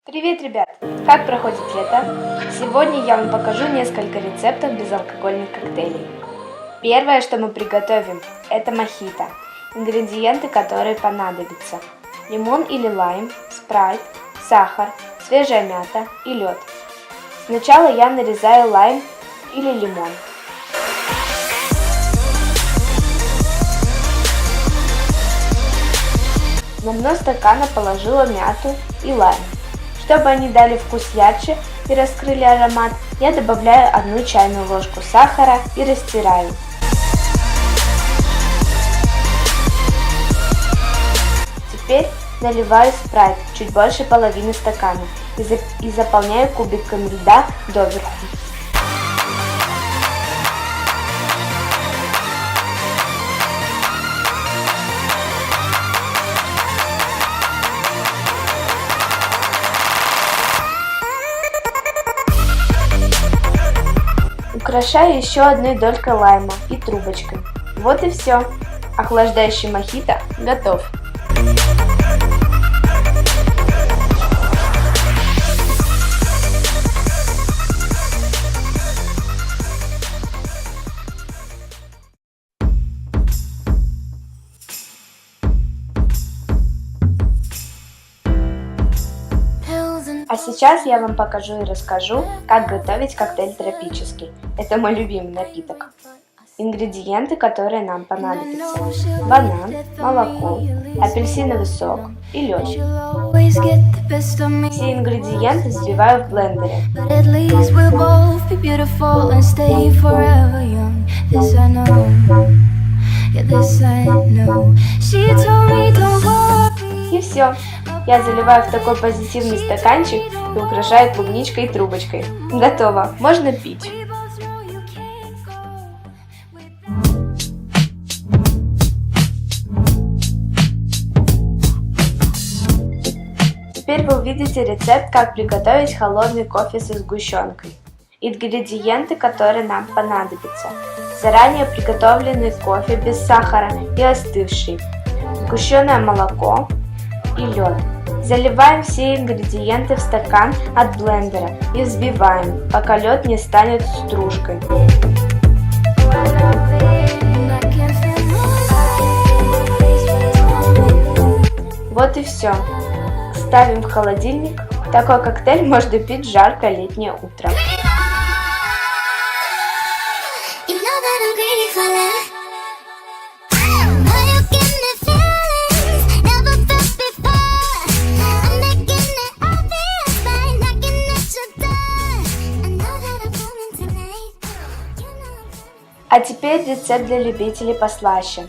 Привет, ребят! Как проходит лето? Сегодня я вам покажу несколько рецептов безалкогольных коктейлей. Первое, что мы приготовим, это мохито. Ингредиенты, которые понадобятся: лимон или лайм, спрайт, сахар, свежая мята и лед. Сначала я нарезаю лайм или лимон. На дно стакана положила мяту и лайм. Чтобы они дали вкус ярче и раскрыли аромат, я добавляю 1 чайную ложку сахара и растираю. Теперь наливаю спрайт чуть больше половины стакана и заполняю кубиками льда доверху. Украшаю еще 1 долькой лайма и трубочкой. Вот и все. Охлаждающий мохито готов. А сейчас я вам покажу и расскажу, как готовить коктейль тропический. Это мой любимый напиток. Ингредиенты, которые нам понадобятся: банан, молоко, апельсиновый сок и лед. Все ингредиенты взбиваю в блендере. И все. Я заливаю в такой позитивный стаканчик и украшаю клубничкой и трубочкой. Готово, можно пить. Теперь вы увидите рецепт, как приготовить холодный кофе со сгущенкой. Ингредиенты, которые нам понадобятся: заранее приготовленный кофе без сахара и остывший, сгущенное молоко и лед. Заливаем все ингредиенты в стакан от блендера и взбиваем, пока лед не станет стружкой. Вот и все. Ставим в холодильник. Такой коктейль можно пить в жаркое летнее утро. А теперь рецепт для любителей послаще.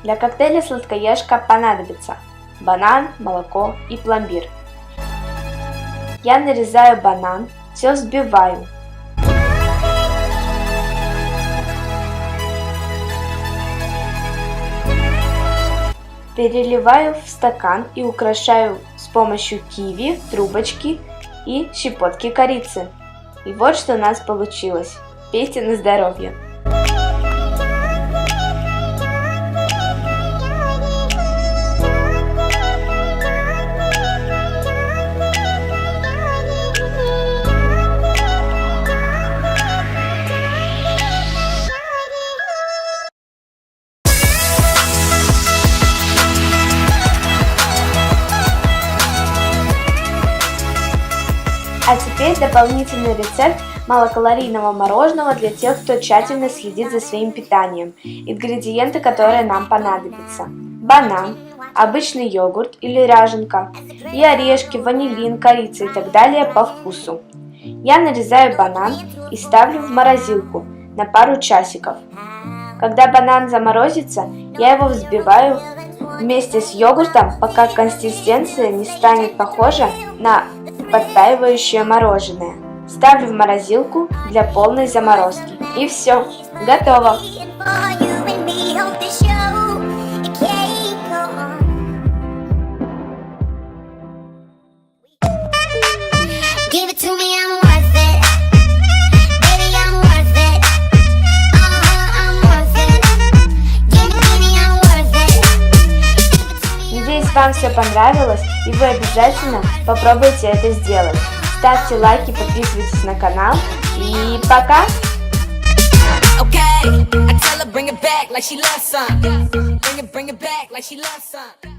Для коктейля сладкоежка понадобится банан, молоко и пломбир. Я нарезаю банан, все взбиваю. Переливаю в стакан и украшаю с помощью киви, трубочки и щепотки корицы. И вот что у нас получилось. Пейте на здоровье! А теперь дополнительный рецепт малокалорийного мороженого для тех, кто тщательно следит за своим питанием. Ингредиенты, которые нам понадобятся: банан, обычный йогурт или ряженка и орешки, ванилин, корица и так далее по вкусу. Я нарезаю банан и ставлю в морозилку на пару часиков. Когда банан заморозится, я его взбиваю вместе с йогуртом, пока консистенция не станет похожа на подтаивающее мороженое. Ставлю в морозилку для полной заморозки. И все, готово! Надеюсь, вам все понравилось и вы обязательно попробуйте это сделать. Ставьте лайки, подписывайтесь на канал и пока! Okay, I tell her bring it back like she loves some. Bring it back like she loves some.